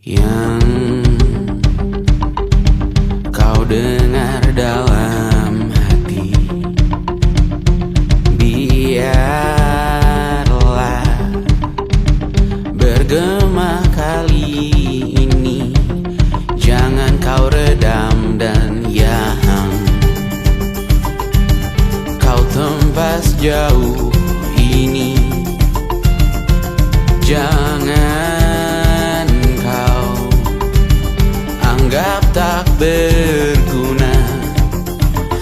yang kau dengar dalam hati. Biarlah bergema kali ini, jangan kau redam dan yang kau tembas jauh ini. Jangan kau anggap tak berguna,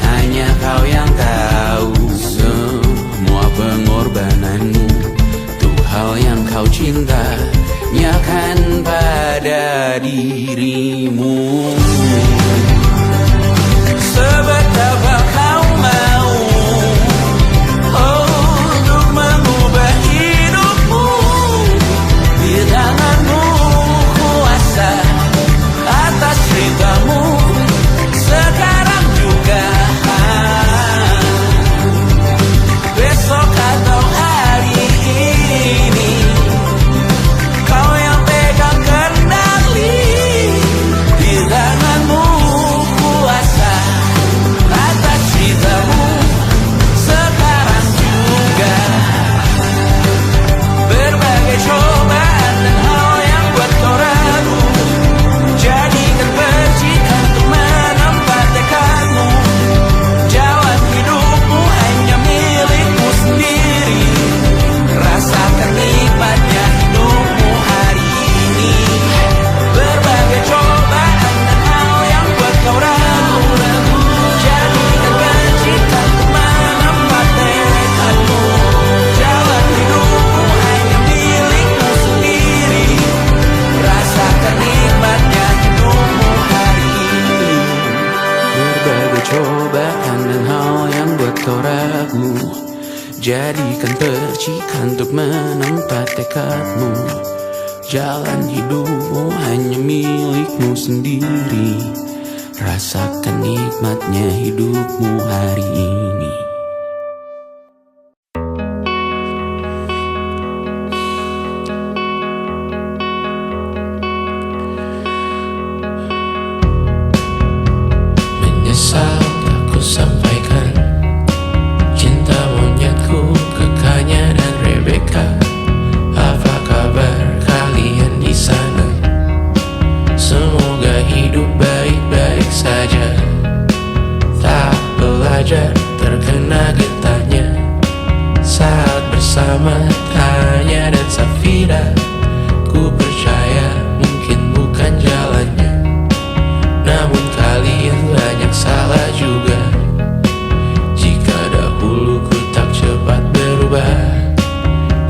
hanya kau yang tahu semua pengorbananmu. Tuh hal yang kau cinta, nyakan pada dirimu. Sebetapa kau mau untuk mengubah hidupmu, di tanganmu kuasa atas ceritamu sekarang juga, besok atau hari ini. Kau yang pegang kendali, di tanganmu kuasa atas ceritamu sekarang juga. Berbagai cobaan dan hal yang buat kau ragu, jadikan percikan untuk menempat tekadmu. Jalan hidupmu hanya milikmu sendiri, rasakan nikmatnya hidupmu hari ini. Berbagai cobaan dan hal yang buat kau ragu, jadikan percikan untuk menempat tekadmu. Jalan hidupmu hanya milikmu sendiri, rasakan nikmatnya hidupmu hari ini. Berbagai cobaan dan hal yang buat kau ragu, jadikan percikan untuk menempat tekadmu. Jalan hidupmu hanya milikmu sendiri, rasakan nikmatnya hidupmu hari ini. Menyesal tak ku sampaikan cinta monyetku ke Kanya dan Rebecca. Apa kabar kalian di sana? Semoga hidup baik-baik saja. Tak belajar terkena getahnya saat bersama Tanya dan Safira. Ku percaya mungkin bukan jalannya, namun kalian banyak salah juga. Jika dahulu ku tak cepat berubah,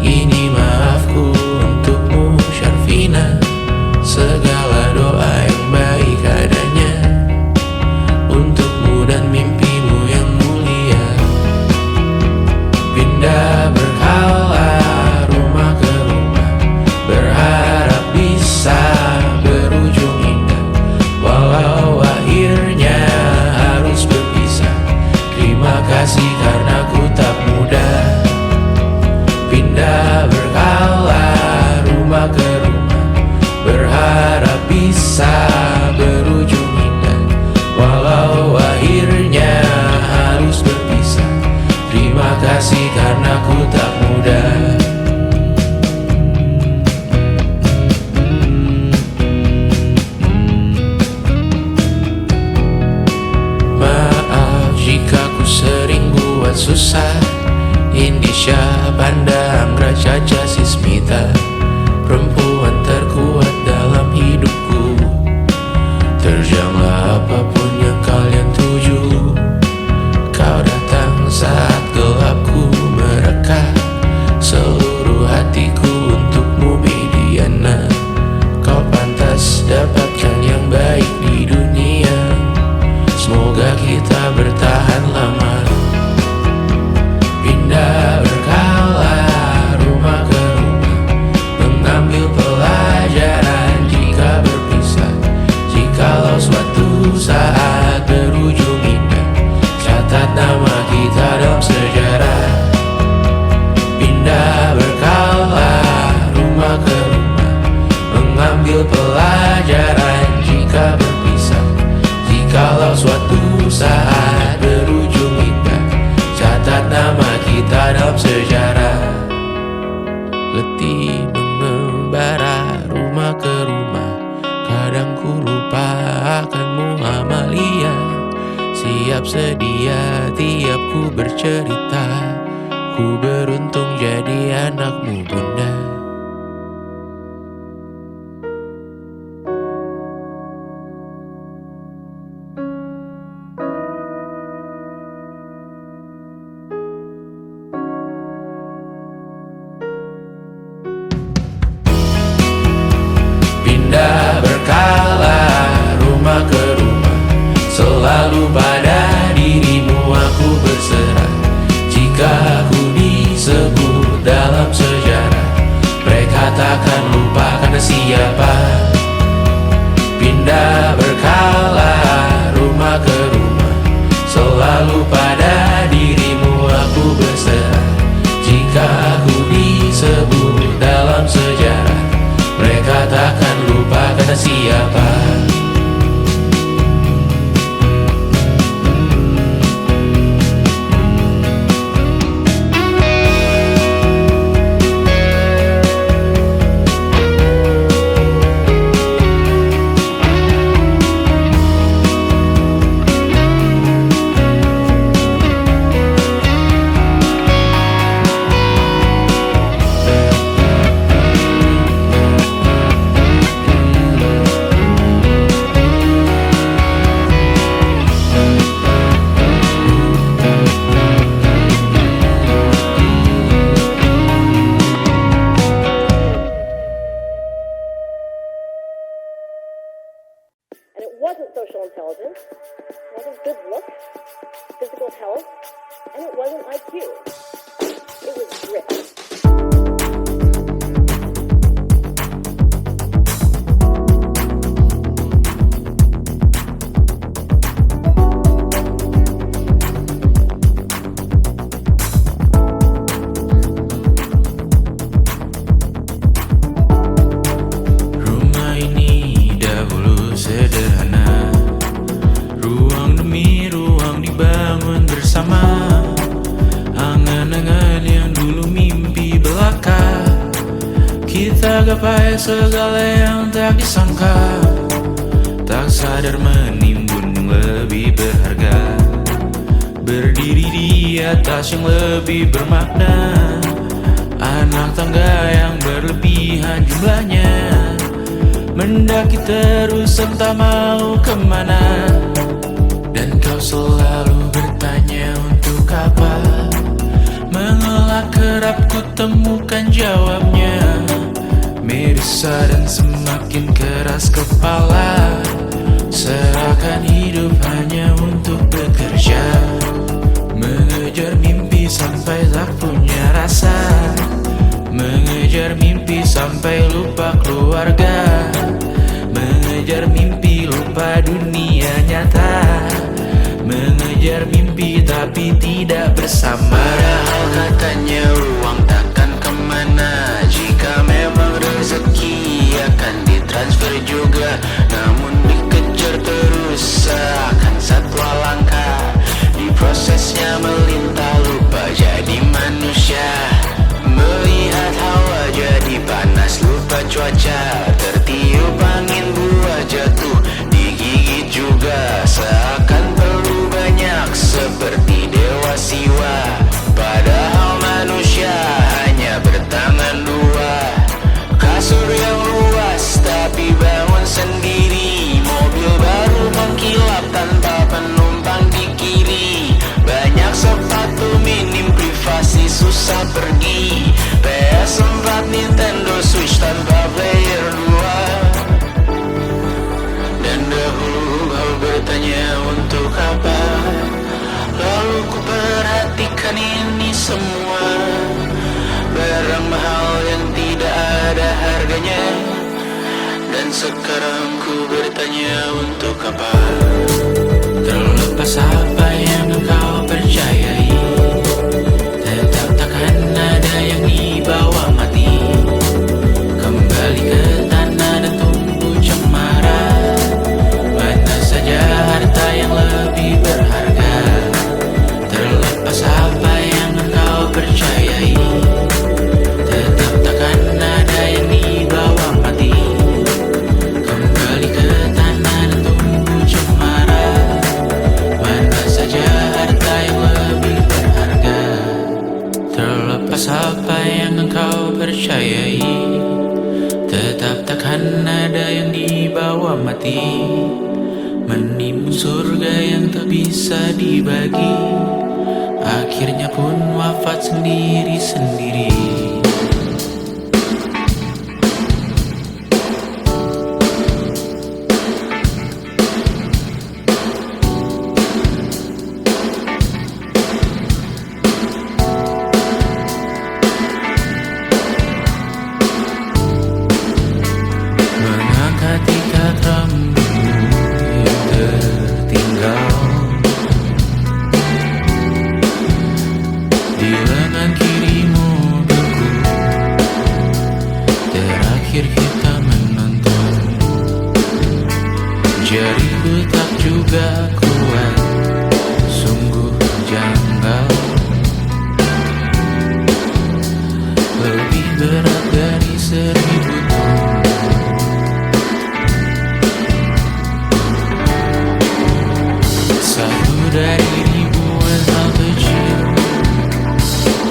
ini maafku untukmu Syarfina. Segala doa yang baik adanya untukmu dan mimpimu yang mulia. Pindah berkala rumah ke rumah, berharap bisa berujung indah. Walau akhirnya harus berpisah, terima kasih karena ku tak mudah. Pindah berkala rumah ke rumah, berharap bisa berujung indah. Walau akhirnya harus berpisah, terima kasih karena ku tak mudah. Maaf jika ku sering buat susah. Indisha, Banda, Anggra, Caca, Sismita, perempuan terkuat dalam hidupku. Terjanglah apapun yang kalian tuju. Kau datang saat gelapku mereka, seluruh hatiku untukmu Mediana. Kau pantas dapatkan yang baik di dunia, semoga kita bertahan lama. Pindah berkala rumah ke rumah, dalam sejarah. Letih mengembara rumah ke rumah, kadang ku lupa akanmu Amalia. Siap sedia tiap ku bercerita, ku beruntung jadi anakmu bunda. Pindah berkala rumah ke rumah, selalu pada dirimu aku berserah. Jika aku disebut dalam sejarah, mereka takkan lupa karena siapa. Pindah berkala rumah ke rumah, selalu pada dirimu aku berserah. Jika aku disebut dalam sejarah, mereka takkan lupa karena siapa. And it wasn't social intelligence, it wasn't good looks, physical health, and it wasn't IQ. It was grit. Rumah ini dahulu sederhana, ruang demi ruang dibangun bersama. Angan-angan yang dulu mimpi belaka, kita gapai segala yang tak disangka. Tak sadar menimbun yang lebih berharga, berdiri di atas yang lebih bermakna. Anak tangga yang berlebihan jumlahnya, mendaki terus entah mau kemana. Dan kau selalu bertanya untuk apa, mengelak kerap ku temukan jawabnya. Merisa dan semakin keras kepala, serahkan hidup hanya untuk bekerja. Mengejar mimpi sampai tak punya rasa, mengejar mimpi sampai lupa keluarga, mengejar mimpi lupa dunia nyata, mengejar mimpi tapi tidak bersama. Padahal katanya uang takkan kemana, jika memang rezeki akan ditransfer juga. Namun dikejar terus seakan satwa langka, di prosesnya melintah lupa jadi manusia. Melihat hawa jadi panas lupa cuaca, tertiup angin buah jatuh digigit juga. Seakan perlu banyak seperti dewa siwa, padahal manusia hanya bertangan dua. Kasur yang luas tapi bangun sendiri, mobil baru mengkilap tanpa penumpang di kiri. Banyak sepatu minim privasi susah pergi, PS4 Nintendo Switch tanpa player 2. Dan dahulu kau bertanya untuk apa, lalu ku perhatikan ini semua. Barang mahal yang tidak ada harganya, dan sekarang ku bertanya untuk apa. Terlepas apa yang engkau percayai, tetap takkan ada yang dibawa mati. Kembali ke tanah dan tumbuh cemara, mana saja harta yang lebih berharga. Terlepas apa yang engkau percayai, apa yang engkau percayai, tetap takkan ada yang dibawa mati, menimbun surga yang tak bisa dibagi, akhirnya pun wafat sendiri-sendiri. Mengangkat ikat rambutmu yang tertinggal di lengan kirimu beku, terakhir kita menonton. Jariku tak juga kuat, sungguh janggal, lebih berat dari 1000 ton. Satu dari ribuan hal kecil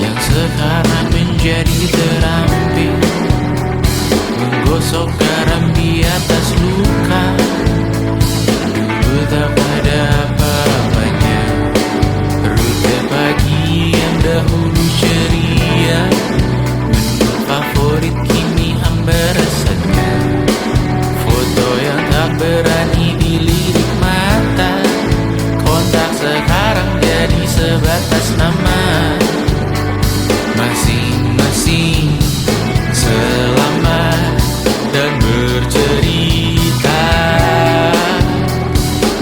yang sekarang menjadi terampil, menggosok garam di atas luka. Dulu tak ada apa-apanya, rute pagi yang dahulu ceria, menu favorit kini hambar rasanya, foto yang tak berani dilirik mata, kontak sekarang jadi sebatas nama, masing-masing selamat dan bercerita,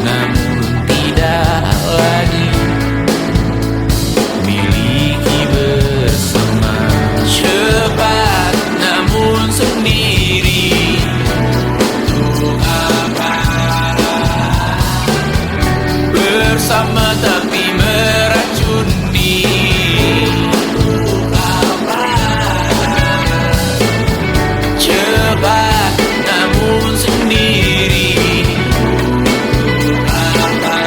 namun tidak lagi miliki bersama. Cepat namun sendiri, untuk apa? Bersama tapi meracuni, untuk apa? Cepat namun sendiri, untuk apa?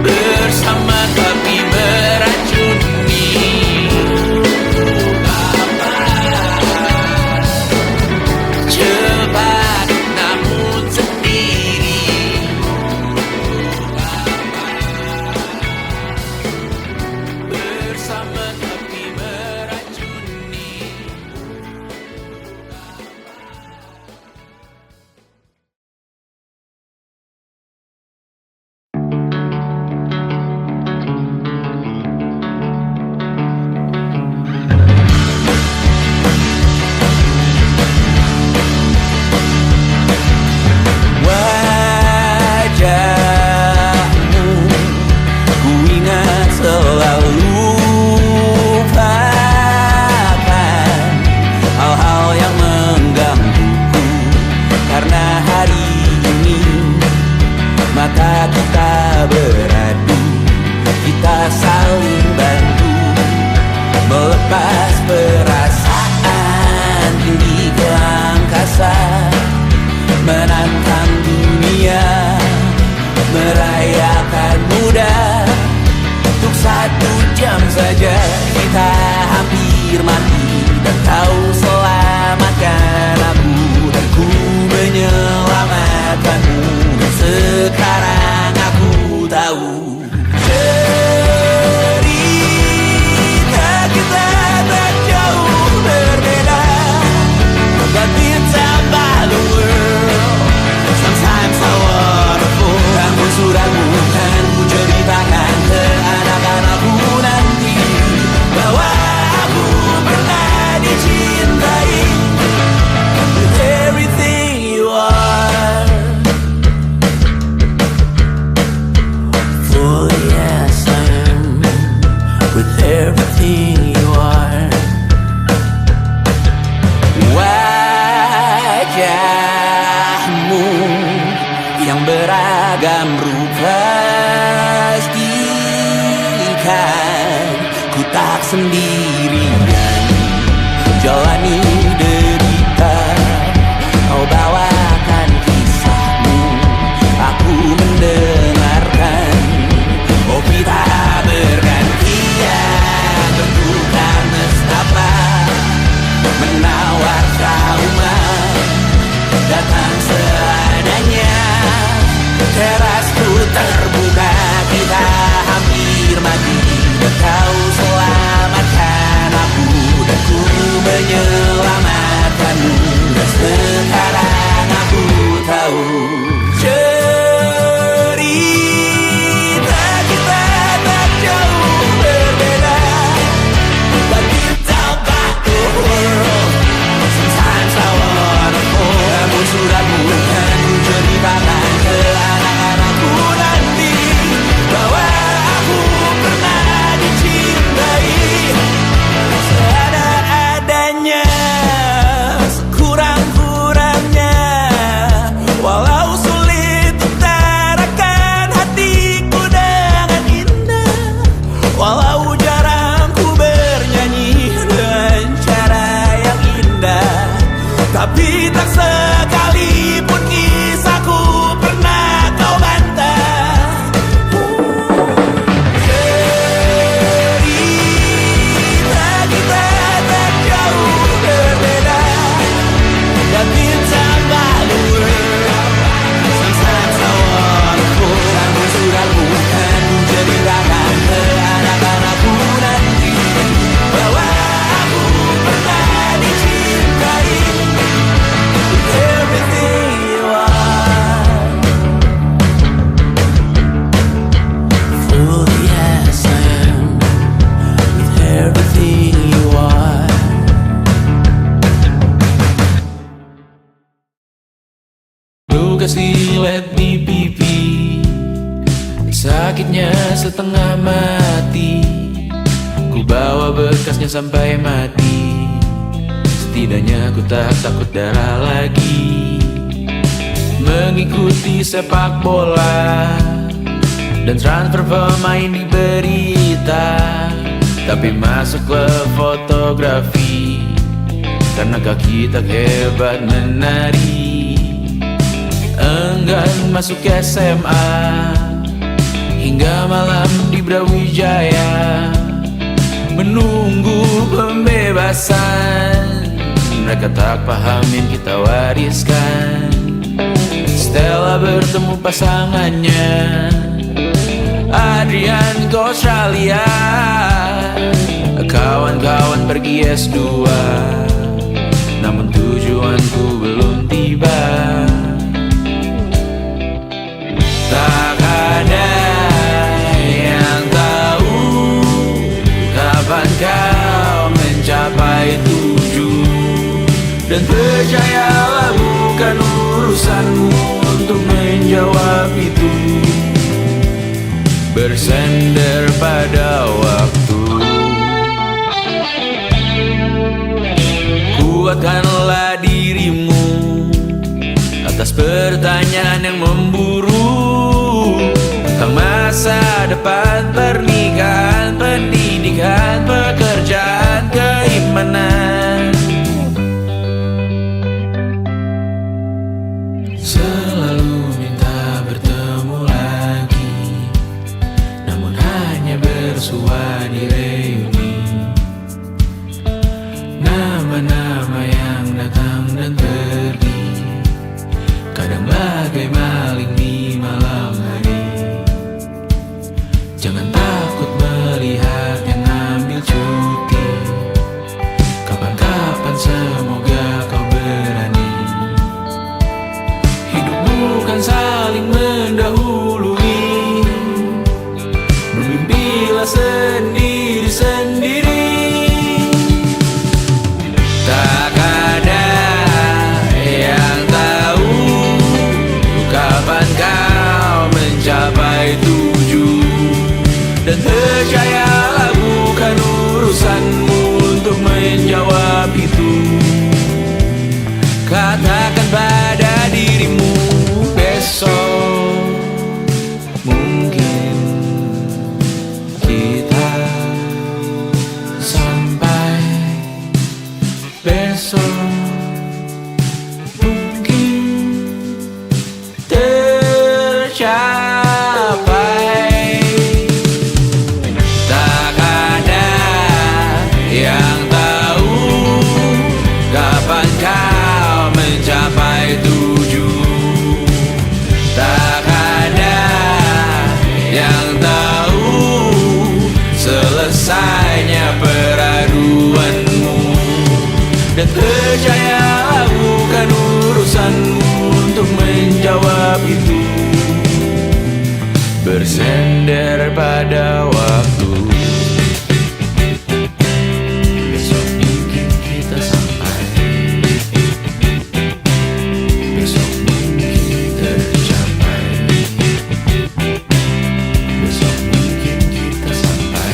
Bersama tapi meracuni, untuk apa? Cepat namun sendiri, bersama tapi meracuni. Wajahmu ku ingat selalu, lupakan hal-hal yang menggangguku, karena hari ini mata kita beradu, kita saling bantu melepas perasaan tinggi ke angkasa, menantang dunia, merayakan muda. Untuk 1 jam saja kita hampir mati, dan kau selamatkan aku, dan ku menyelamatkanmu. Sekarang aku tahu cerita kita tak jauh berbeda, but it's about the world. Sometimes so wonderful. Namun sudah bukan ku ceritakan ke anak-anakku nanti bahwa aku pernah dicintai with everything you are. For yes, I am with everything you are. Wajahmu yang beragam rupa pastikan ku tak sendirian jalani derita. Kau bawakan kisahmu, aku mendengarkan. Oh kita bergantian kau selamatkan aku dan ku menyelamatkanmu. Dan sekarang aku tahu cerita kita tak jauh berbeda. But you talk about the world, sometimes I wanna fall. Kamu sudah bukan ceritakan ke anak-anakku nanti bahwa aku pernah dicintai seadanya, sekurang-kurangnya. Walau sulit utarakan hatiku dengan indah, walau jarang ku bernyanyi dengan cara yang indah, tapi tak sekalipun kisahku pernah kau bantah. Cerita kita tak jauh berbeda, but you talk about the world, sometimes I wanna fall. Kamu sudah bukan ceritakan ke anak-anakku nanti bahwa aku pernah dicintai. Everything you are, fully as I am, with everything you are. Lu kasih lihat di pipi, sakitnya setengah mati. Ku bawa bekasnya sampai mati. Setidaknya ku tak takut darah lagi. Mengikuti sepak bola dan transfer pemain di berita, tapi masuk ke fotografi karena kaki tak hebat menari. Enggan masuk SMA hingga malam di Brawijaya menunggu pembebasan. Mereka tak paham yang kita wariskan. Stella bertemu pasangannya Adrian ke Australia. Kawan-kawan pergi S2, namun tujuanku belum tiba. Tak ada yang tahu kapan kau mencapai tujuh. Dan percayalah bukan urusanmu untuk menjawab itu. Bersender pada waktu. Kuatkanlah dirimu atas pertanyaan yang memburu tentang masa depan, pernikahan, pendidikan, pekerjaan, keimanan. Selalu minta bertemu lagi, namun hanya bersua di reuni. Nama-nama yang datang dan pergi, kadang bagai maling di malam hari. Jangan takut melihat yang ambil cuti. Kapan-kapan semoga kau berani. Hidup bukan saling mendahului. Bermimpilah sendiri selesainya peraduanmu. Dan percayalah bukan urusanmu untuk menjawab itu. Bersender pada waktu. Besok mungkin kita sampai, besok mungkin tercapai, besok mungkin kita sampai.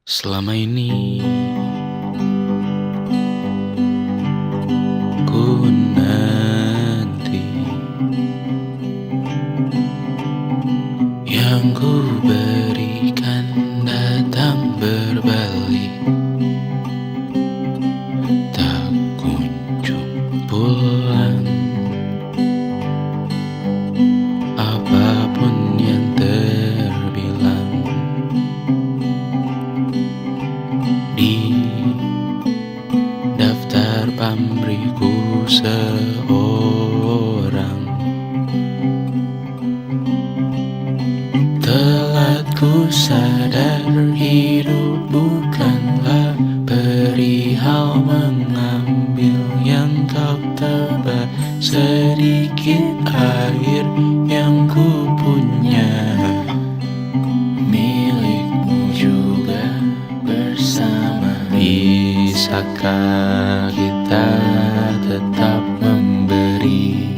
Selama ini ku nanti yang ku berikan datang berbalik, tak kunjung pulang. Apapun yang terbilang di daftar pamrihku seorang, telat ku sadar hidup bukanlah perihal mengambil yang kau tebak. Sedikit air yang ku punya milikmu juga bersama. Bisakah kita tetap memberi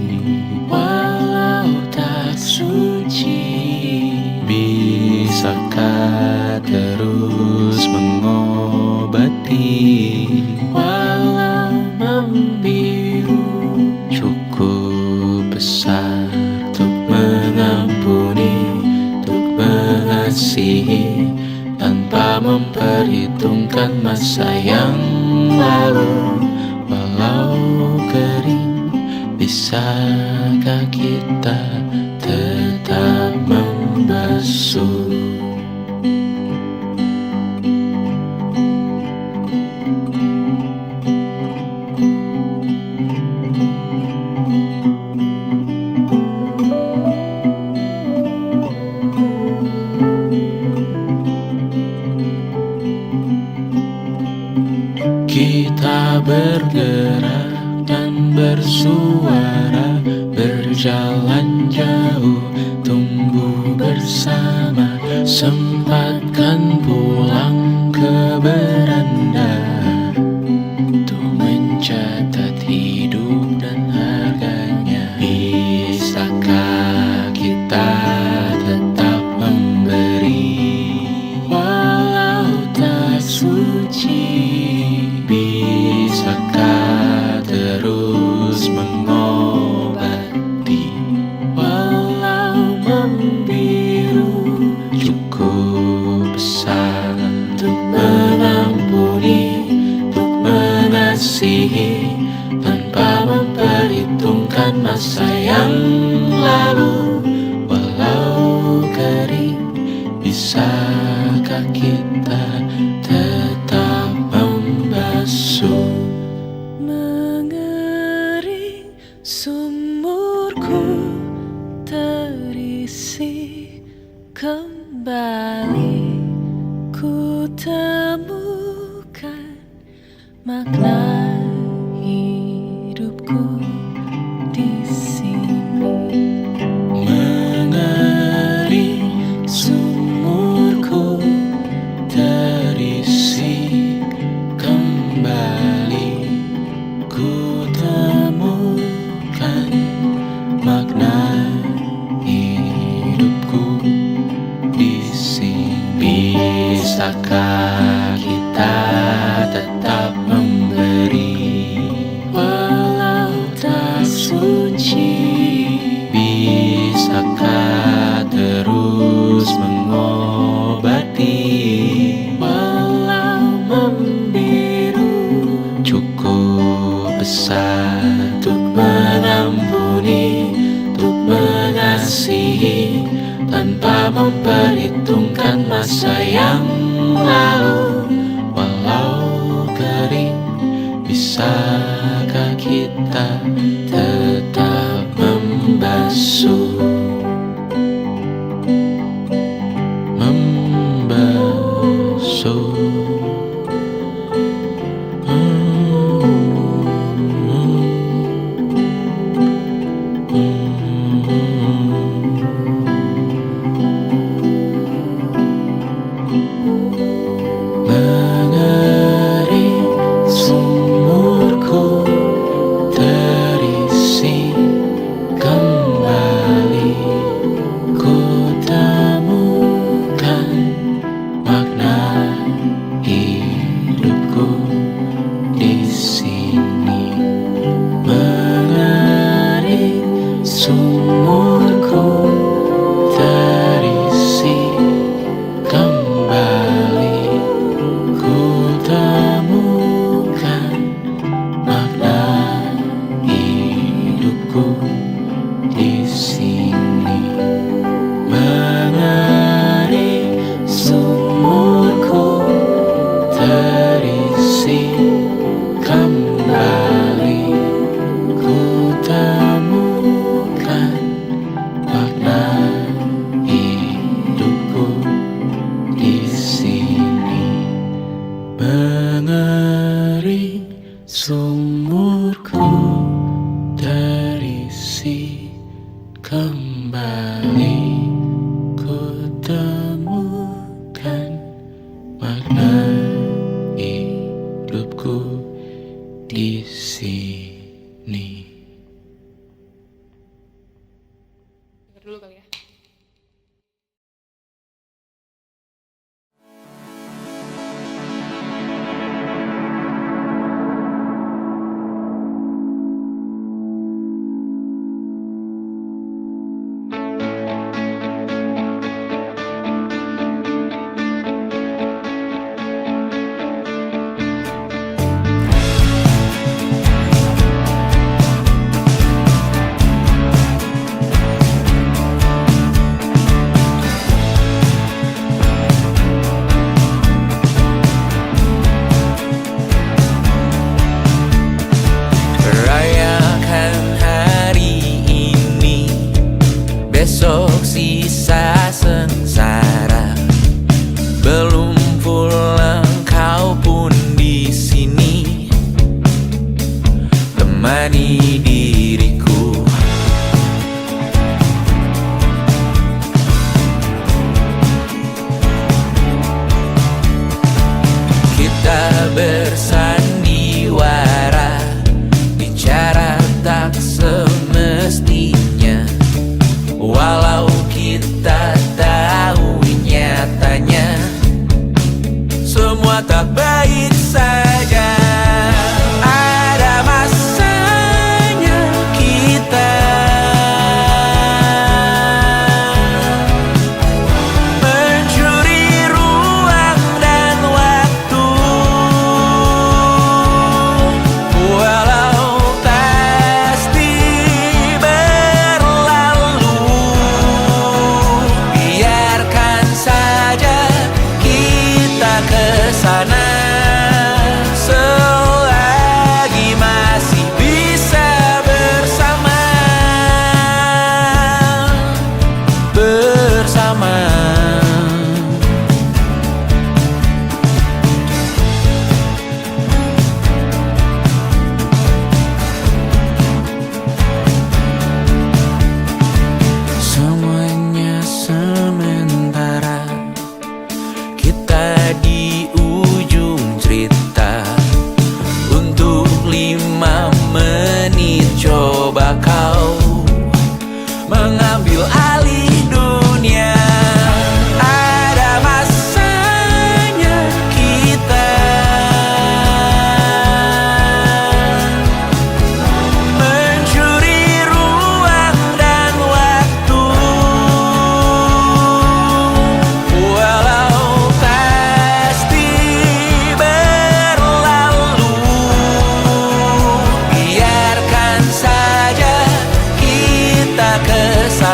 walau tak suci? Bisakah terus mengobati walau membiru? Cukup besar untuk mengampuni, untuk mengasihi, tanpa memperhitungkan masa yang lalu. Walau kering, bisakah kita tetap membasuh? Kita bergerak dan bersuara, berjalan jauh, tumbuh bersama. Sempatkan pulang ke beranda untuk mencatat hidup dan harganya. Bisakah kita tetap memberi walau tak suci? Bisakah terus mengobati walau membiru? Cukup besar untuk mengampuni, untuk mengasihi, tanpa memperhitungkan masa yang lalu. Walau kering, bisakah kita tetap membasuh? Mengering sumurku terisi kembali, ku temukan makna hidupku di sini. Mengering sumurku terisi kembali, ku temukan makna hidupku di sini. Bisakah kita tetap memberi walau tak suci? Bisakah terus mengobati walau membiru? Cukup besar untuk mengampuni, untuk mengasihi, tanpa memperhitungkan masa yang lalu. Walau kering, bisakah kita tetap membasuh, membasuh. Mengering sumurku terisi kembali, ku temukan makna hidupku di sini. Mengering sumurku terisi kembali, ku temukan makna hidupku di sini. Mengering sumurku terisi kembali, ku temukan makna hidupku di sini. Mengering sumurku terisi kembali, ku temukan makna hidupku di sini. Dengar dulu kali ya. Rayakan hari ini, besok sisa sengsara. Belum pulang kau pun di sini, temani diriku. Kita bersandiwara, bicara tak semestinya, walau kita tahu nyatanya semua tak baik saja. Ada masanya kita mencuri ruang dan waktu, walau pasti berlalu. Biarkan saja kita kesana selagi masih bisa bersama. Semuanya sementara, kita di ujung cerita. Untuk 5 menit coba kau mengambil alih dunia. Ada masanya kita mencuri ruang dan waktu, walau pasti berlalu. Biarkan saja kita kesana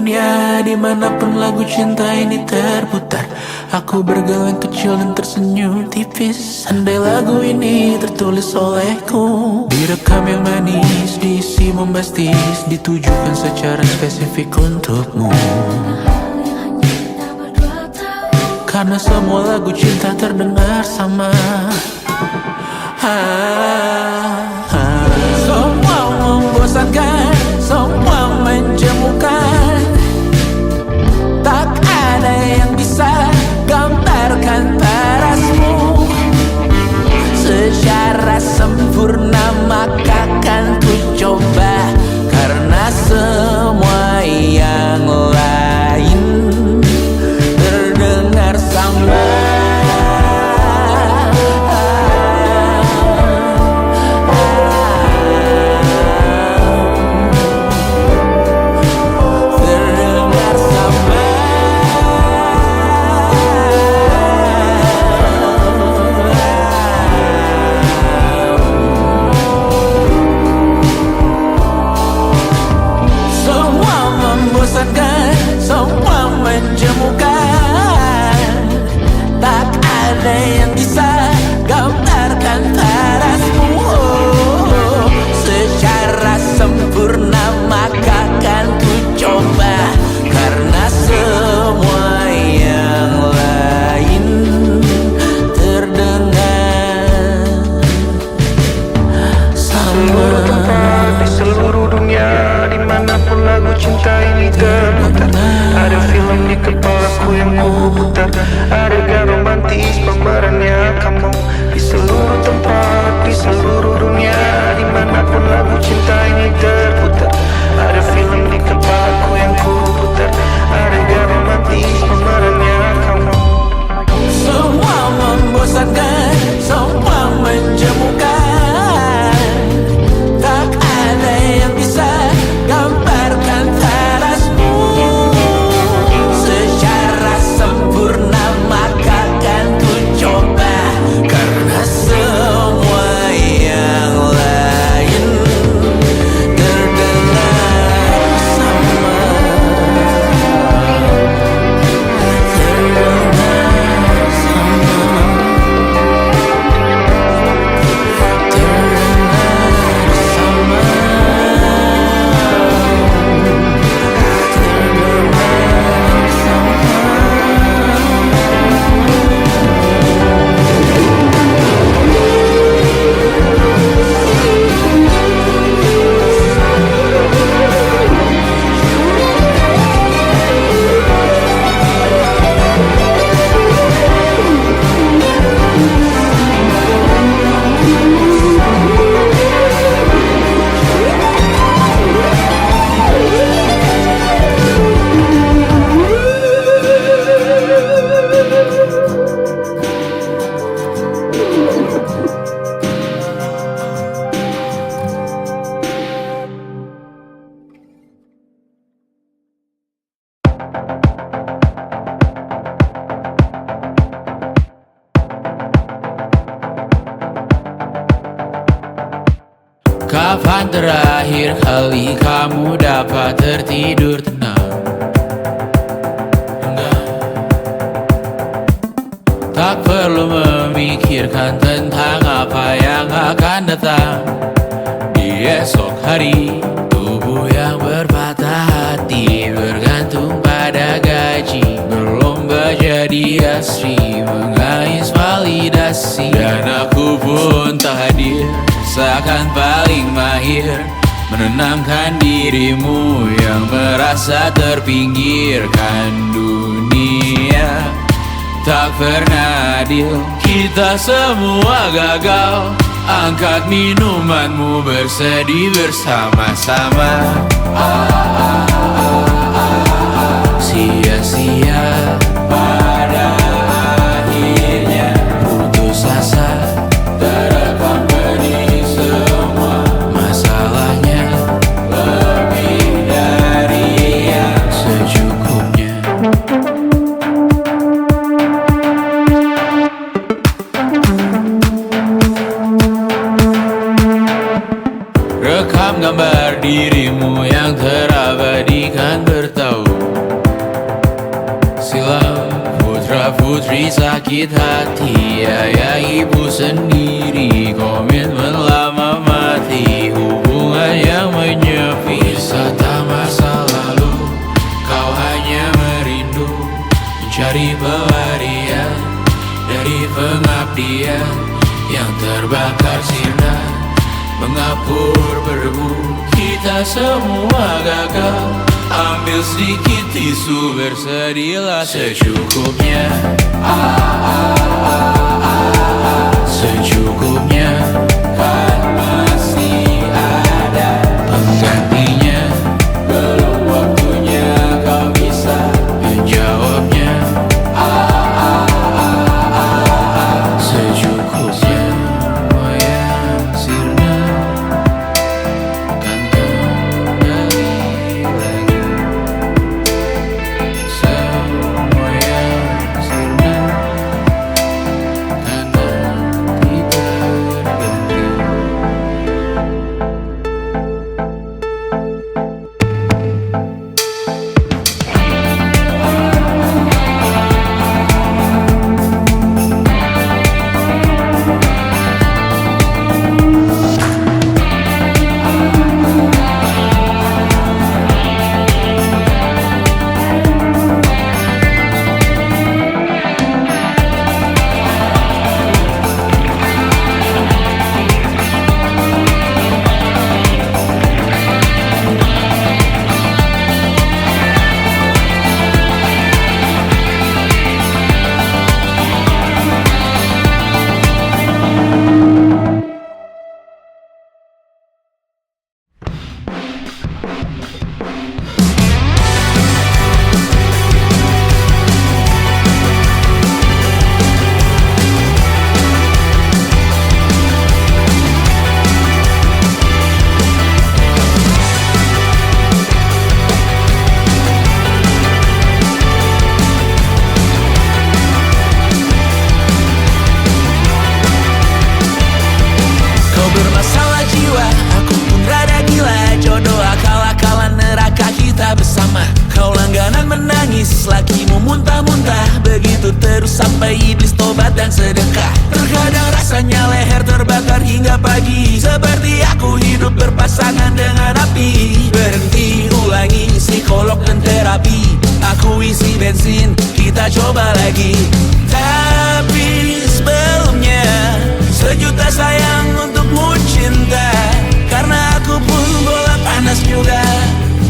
dunia, dimanapun lagu cinta ini terputar, aku bergeleng kecil dan tersenyum tipis. Andai lagu ini tertulis olehku, direkam yang manis, diisi bombastis, ditujukan secara spesifik untukmu. Karena semua lagu cinta terdengar sama. Semua membosankan, semua menjemukan, tak ada yang bisa gambarkan parasmu secara sempurna, maka kan ku coba. Karena semua yang lain terdengar sama. Terdengar sama. Semua membosankan, semua menjemukan, tak ada yang bisa gambarkan parasmu secara sempurna, maka kan ku coba. Karena semua yang lain terdengar sama. Di seluruh dunia, dimanapun lagu cinta ini terputar, ada film di kepalaku yang ku putar, adegan romantis pemerannya kamu. Di seluruh tempat, di seluruh dunia, dimanapun lagu cinta ini terputar, ada film di kepalaku yang ku putar, adegan romantis pemerannya kamu. Semua membosankan, semua menjemukan, tak ada yang bisa gambarkan parasmu secara sempurna, maka kan ku coba. Karena semua yang lain terdengar sama. Terdengar sama. Terdengar sama. Kapan terakhir kali kamu dapat tertidur tenang? Tak perlu memikirkan tentang apa yang akan datang di esok hari. Tubuh yang berpatah hati bergantung pada gaji, berlomba jadi asri, mengais validasi. Dan aku pun tak hadir, seakan paling mahir menenangkan dirimu yang merasa terpinggirkan dunia. Tak pernah adil, kita semua gagal. Angkat minumanmu, bersedih bersama-sama. Sia-sia pada akhirnya putus asa, terekam benih semua. Masalahnya lebih dari yang secukupnya. Rekam gambar dirimu yang terabadikan bertahu. Silam putra putri sakit hati, ayah ibu sendiri komitmen lama mati, hubungan yang menyepi. Wisata masa lalu, kau hanya merindu mencari pelarian dari pengabdian yang terbakar sinar, mengapur berdebu. Kita semua gagal. Ambil sedikit tisu, bersedihlah secukupnya. Secukupnya, kan masih ada penggantinya. Belum waktunya kau bisa menjawabnya. Secukupnya, wayang sirna kan kembali lagi. Semua yang sirna kan nanti berganti. Kau bermasalah jiwa, aku pun rada gila. Jodoh akal-akalan neraka kita bersama. Kau langganan menangis, lakimu muntah-muntah. Begitu terus sampai iblis tobat dan sedekah. Terkadang rasanya leher terbakar hingga pagi, seperti aku hidup berpasangan dengan api. Berhenti, ulangi psikolog dan terapi. Aku isi bensin, kita coba lagi. Tapi sebelumnya, sejuta sayang untukmu cinta. Karena aku pun bola panas juga,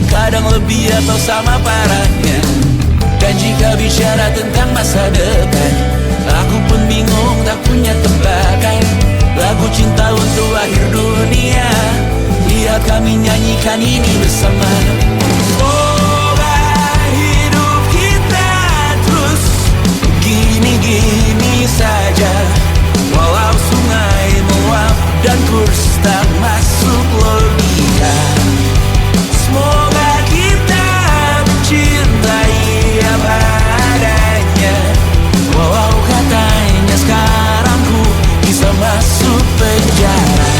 kadang lebih atau sama parahnya. Dan jika bicara tentang masa depan, aku pun bingung tak punya tebakan. Lagu cinta untuk akhir dunia, lihat kami nyanyikan ini bersama. Semoga hidup kita terus gini-gini saja. Walau sungai meluap dan kurs tak masuk logika. Semoga kita mencintai apa adanya. Walau katanya sekarang ku bisa masuk penjara.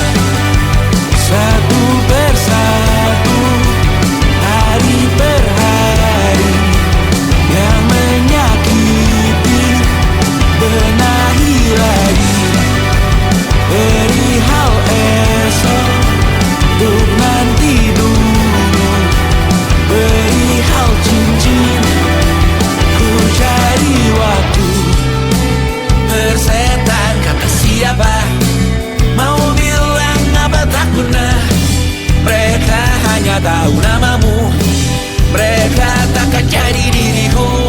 Satu persatu, hari per hari, yang menyakiti benahi lagi. Perihal esok, untuk nanti dulu. Perihal cincin, ku cari waktu. Persetan kata siapa, mau bilang apa tak guna. Mereka hanya tahu namamu, mereka takkan jadi diriku.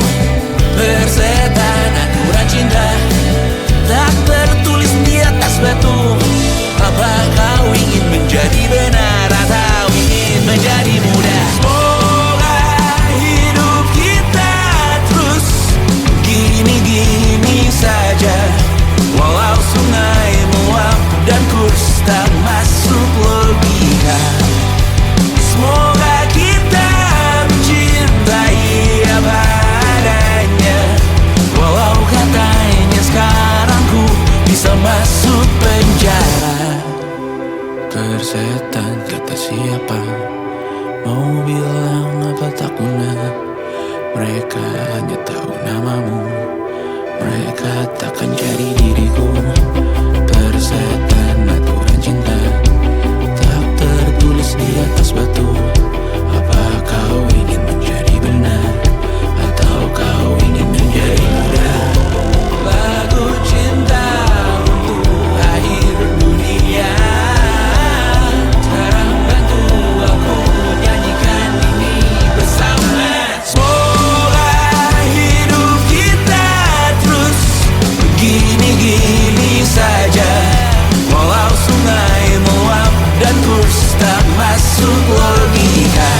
Persetan aturan cinta, tak tertulis di atas batu. Apa kau ingin menjadi benar atau ingin menjadi muda? Semoga hidup kita terus gini-gini saja. Walau sungai meluap dan kurs tak masuk logika. Semoga kita mencintai siapa mau bilang apa tak guna. Mereka hanya tahu namamu. Mereka takkan jadi diriku. Persetan aturan cinta tak tertulis di atas batu. Apa kau ingin menjadi benar, atau kau ingin menjadi muda? Lagu cinta untuk akhir dunia. Sekarang bantu aku nyanyikan ini bersama. Semoga hidup kita terus begini-gini saja, walau sungai meluap dan kurs tak masuk logika.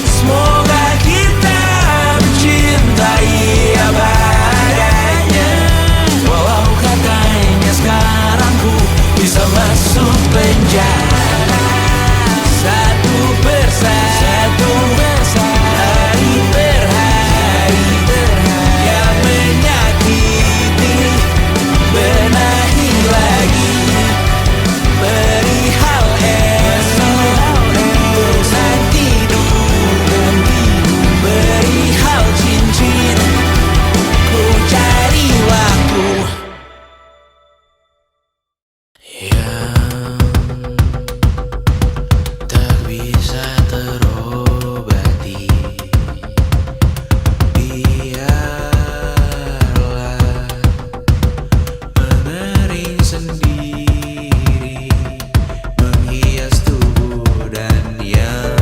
Semoga kita mencintai apa adanya, walau katanya sekarang ku bisa masuk penjara. Satu persatu, hari per hari, yang menyakiti benahi lagi. Perihal esok, bosan tidur, perihal cincin, ku cari waktu yang tak bisa terobati. Biarlah mengering sendiri, menghias tubuh dan yang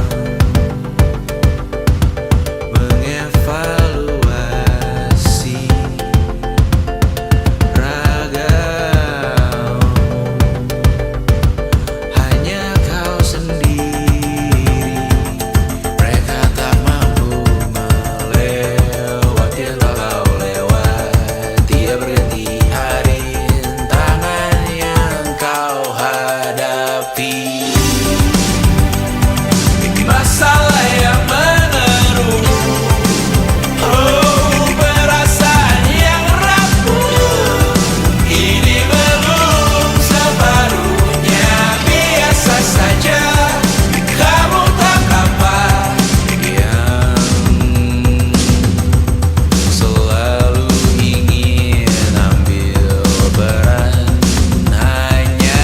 mengevaluasi ragam. Hanya kau sendiri. Mereka tak mampu melewati yang kau lewati. Dia berganti hari, tangan yang kau hadapi. Masalah yang menerus, oh perasaan yang rapuh. Ini belum separuhnya, biasa saja. Kamu tak apa yang selalu ingin ambil peran, hanya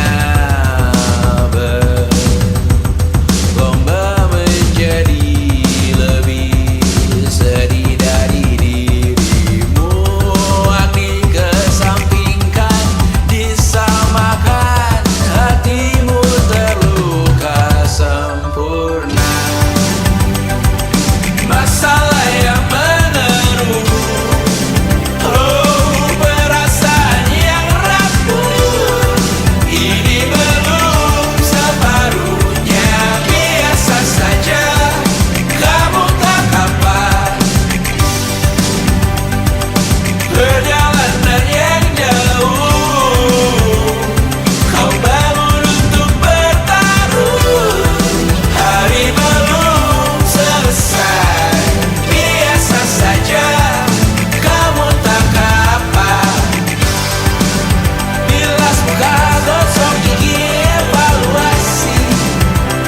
berlomba menjadi lebih sedih dari dirimu. Hati kesampingkan, disamakan, hatimu terluka sempurna. Masalah yang menerus, oh perasaan yang rapuh. Ini belum separuhnya, biasa saja. Kamu tak apa perjalanan yang jauh. Kau bangun untuk bertaruh. Hari belum selesai, biasa saja. Kamu tak apa. Bilas muka, gosok gigi, evaluasi.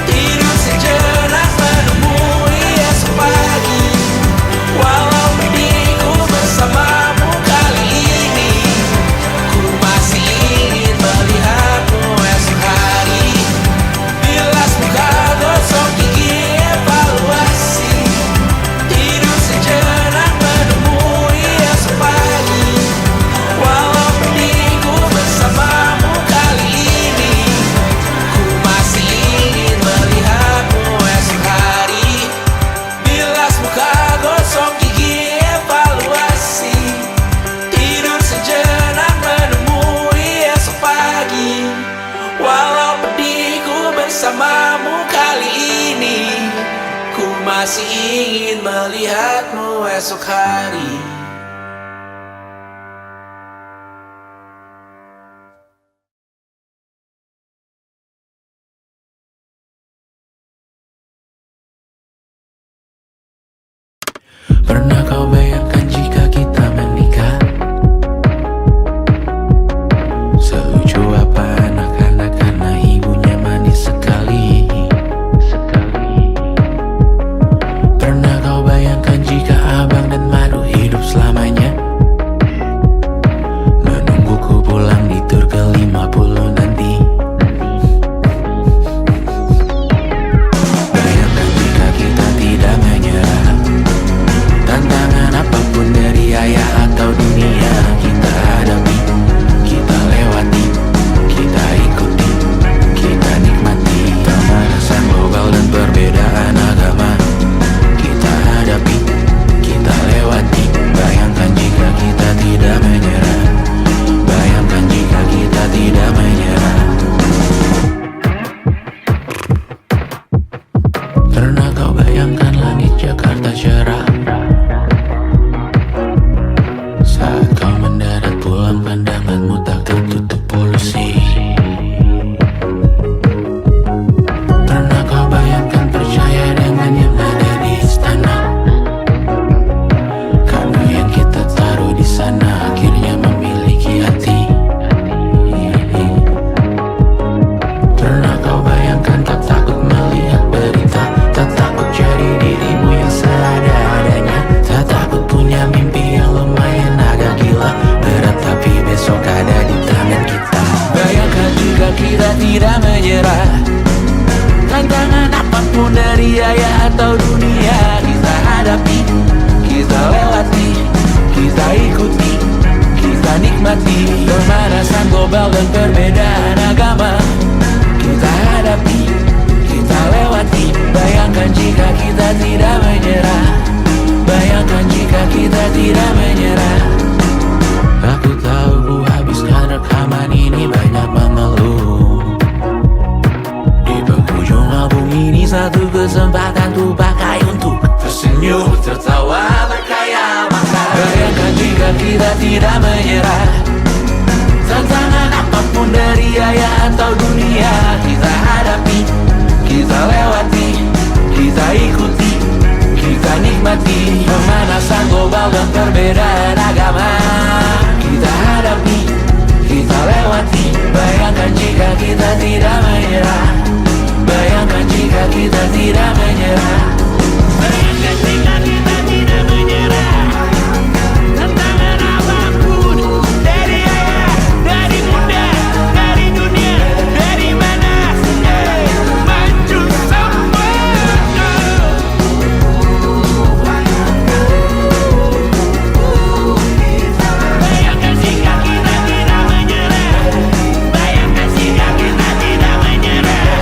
Tidur sejenak, menemui esok pagi. Walau diriku bersamamu kali ini, ku masih ingin melihatmu esok hari. Bilas muka, gosok gigi, evaluasi. Tidur sejenak, menemui esok pagi. Walau diriku bersamamu kali ini, ku masih ingin melihatmu esok hari. Bilas muka, gosok gigi, evaluasi. Tidur sejenak, menemui esok pagi. Walau pedihku bersamamu kali ini, ku masih ingin melihatmu esok hari. Pernah kau bayangkan jika kita menikah? Selucu apa anak-anak karena ibunya manis sekali. Pernah kau bayangkan langit Jakarta cerah saat kau mendarat pulang, pandanganmu tak tertutup polusi. Pernah kau bayangkan percaya dengan yang ada di istana, karena yang kita taruh di sana akhirnya memiliki hati. Pernah kau bayangkan tak takut melihat berita, tak takut jadi dirimu yang seadanya, tak takut punya mimpi yang lumayan agak gila, berat tapi besok ada di tangan kita. Bayangkan jika kita tidak menyerah, tantangan apapun dari ayah atau dunia kita hadapi, kita lewati, kita ikuti, kita nikmati. Pemanasan global dan perbedaan agama kita hadapi, kita lewati. Bayangkan jika kita tidak menyerah, bayangkan jika kita tidak menyerah. Aku tahu ku habiskan rekaman ini banyak mengeluh. Di penghujung album ini satu kesempatan ku pakai untuk tersenyum, tertawa, berkhayal maka. Bayangkan jika kita tidak menyerah, tantangan apapun dari ayah atau dunia kita hadapi, kita lewati, kita ikuti, kita nikmati. Pemanasan global dan perbedaan agama kita hadapi, kita lewati. Bayangkan jika kita tidak menyerah, bayangkan jika kita tidak menyerah, bayangkan jika kita tidak menyerah. Tantangan apapun dari ayah, dari bunda, dari dunia, dari mana maju semua. Bayangkan jika kita tidak menyerah, bayangkan jika kita tidak menyerah.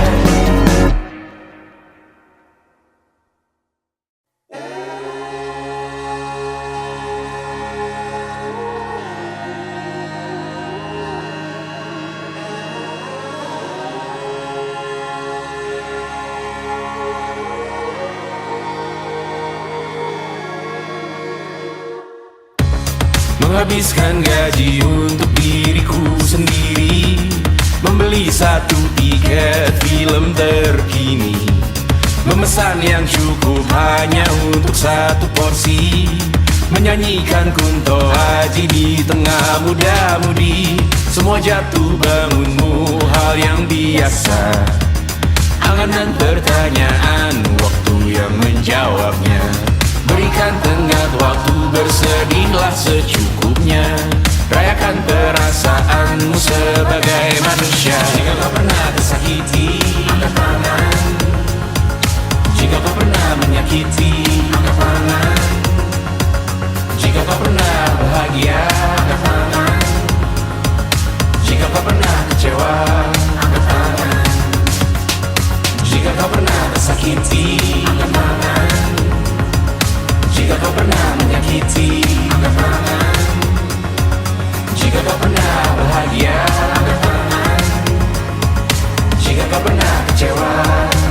Menghabiskan gaji untuk diriku sendiri, membeli satu tiket film terkini, memesan yang cukup hanya untuk satu porsi, menyanyikan Kunto Aji di tengah muda-mudi. Semua jatuh bangunmu hal yang biasa, angan dan pertanyaan, waktu yang menjawabnya. Berikan tenggat waktu, bersedihlah secukupnya, rayakan perasaanmu sebagai manusia. Jika kau pernah tersakiti, angkat tangan. Jika kau pernah menyakiti, angkat tangan. Jika kau pernah bahagia, angkat tangan. Jika kau pernah kecewa, angkat tangan. Jika kau pernah tersakiti, angkat tangan. Jika kau pernah menyakiti, angkat tangan. Jika kau pernah bahagia, angkat tangan. Jika kau pernah kecewa,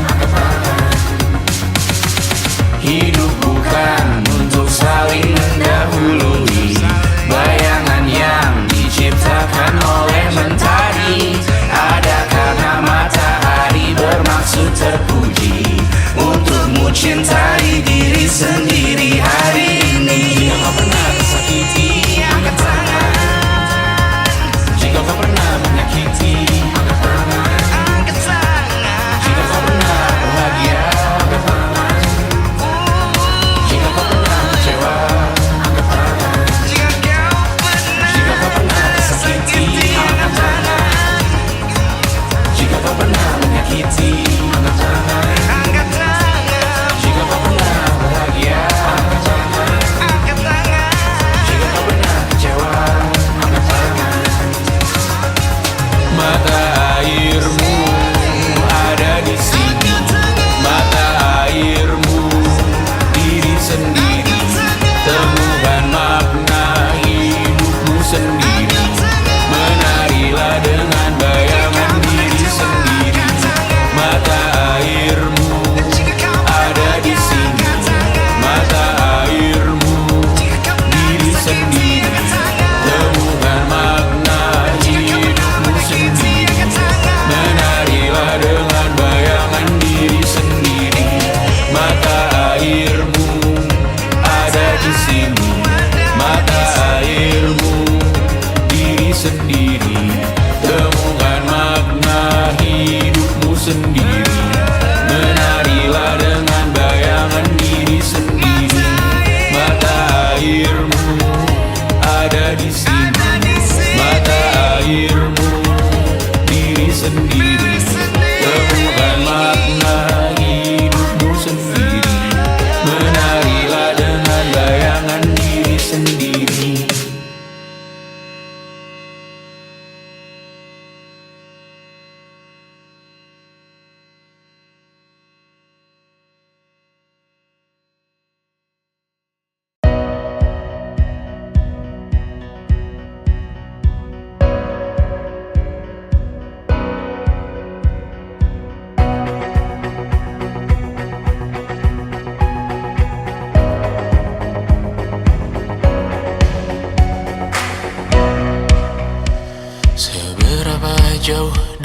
angkat tangan. Hidup bukan untuk saling mendahului, bayangan yang diciptakan oleh mentari ada karena matahari bermaksud terpuji, untukmu cintai diri sendiri hari ini. Jika kau pernah tersakiti, angkat tangan. Jika kau pernah menyakiti, angkat tangan. Jika kau pernah bahagia, angkat tangan. Jika kau pernah kecewa, angkat tangan. Jika kau pernah tersakiti, angkat tangan. Jika kau pernah menyakiti, angkat tangan. Jika kau pernah bahagia,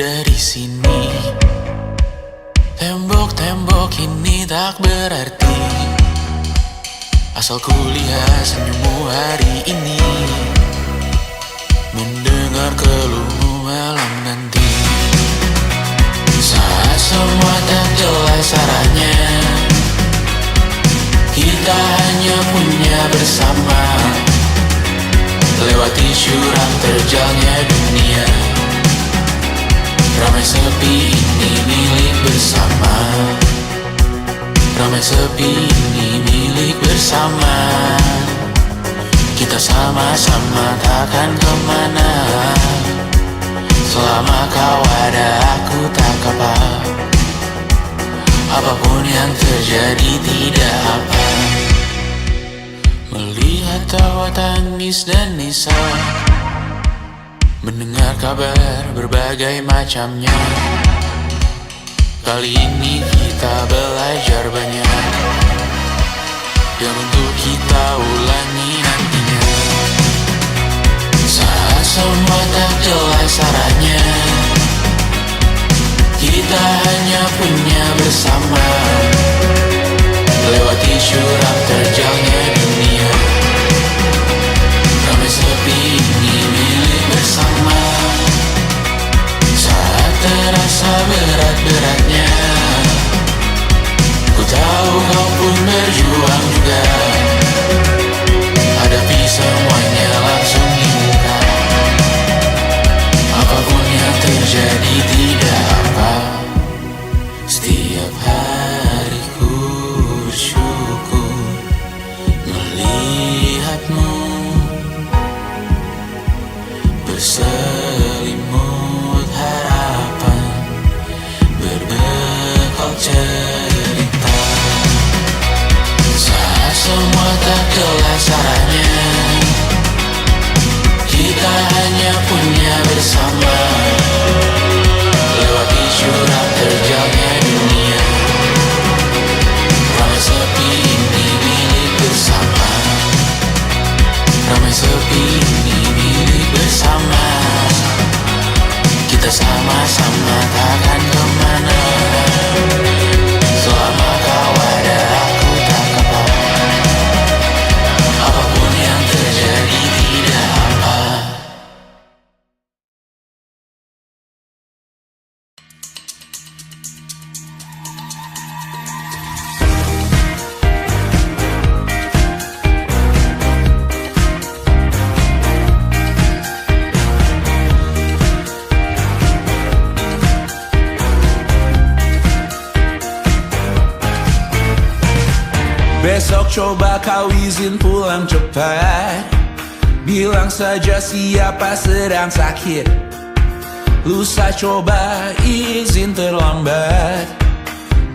dari sini. Tembok-tembok ini tak berarti, asal ku lihat senyummu hari ini, mendengar keluhmu malam nanti. Saat semua tak jelas arahnya, kita hanya punya bersama, lewati syurang terjalnya dunia. Ramai sepi ini milik bersama, ramai sepi ini milik bersama. Kita sama-sama takkan kemana, selama kau ada aku tak apa. Apapun yang terjadi tidak apa. Melihat tawa tangis dan nisa, mendengar kabar berbagai macamnya. Kali ini kita belajar banyak, yang untuk kita ulangi nantinya. Saat semua tak jelas arahnya, kita hanya punya bersama, lewati syurang terjalnya dunia. Ramai sepi ini milik bersama, saat terasa berat-beratnya. Ku tahu kau pun berjuang juga, hadapi semuanya langsung di muka. Apapun yang terjadi tidak apa. Setiap hari ku bersyukur melihatmu berselimut harapan, berbekal cerita. Saat semua tak jelas arahnya, kita hanya punya bersama, lewati syurang terjalnya dunia. Ramai sepi ini milik bersama, ramai sepi ini milik bersama. Kita sama-sama takkan kemana, selama kau ada aku tak apa. Apapun yang terjadi tidak apa. Besok coba kau izin pulang cepat, bilang saja siapa sedang sakit. Lusa coba izin terlambat,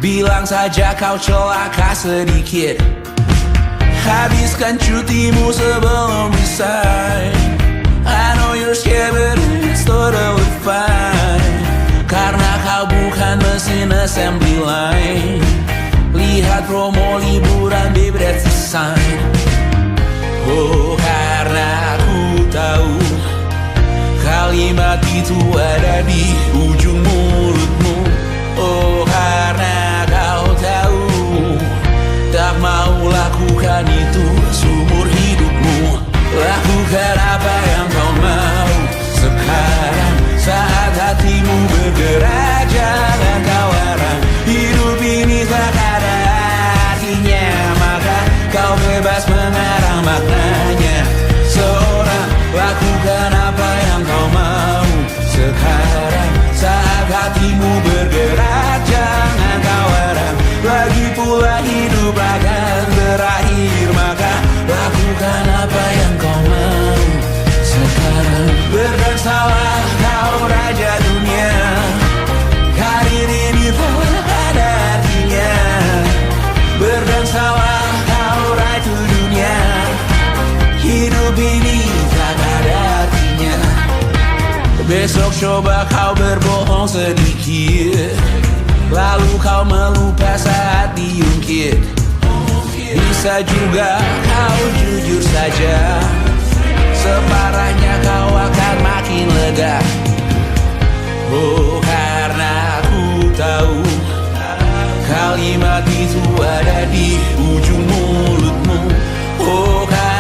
bilang saja kau celaka sedikit. Habiskan cutimu sebelum resign. I know you're scared but it's totally fine, karena kau bukan mesin assembly line. Lihat promo liburan babe, that's the sign. Oh, karena ku tahu kalimat itu ada di ujung mulutmu. Oh, karena kau tahu tak mau lakukan itu seumur hidupmu. Lakukan apa yang kau mau sekarang, saat hatimu bergerak. Jangan kau larang, hidup ini tak ada artinya, maka kau bebas mengarang maknanya. Seorang lakukan apa yang kau mau sekarang, saat hatimu bergerak. Jangan kau larang, lagi pula hidup akan berakhir, maka lakukan apa yang kau mau sekarang. Berdansalah kau raja dunia, karir ini tak ada artinya. Berdansalah kau ratu dunia, hidup ini tak ada artinya. Besok coba kau berbohong sedikit, lalu kau melupa saat diungkit. Bisa juga kau jujur saja, separahnya kau akan makin lega. Oh karena aku tahu kalimat itu ada di ujung mulutmu. Oh karena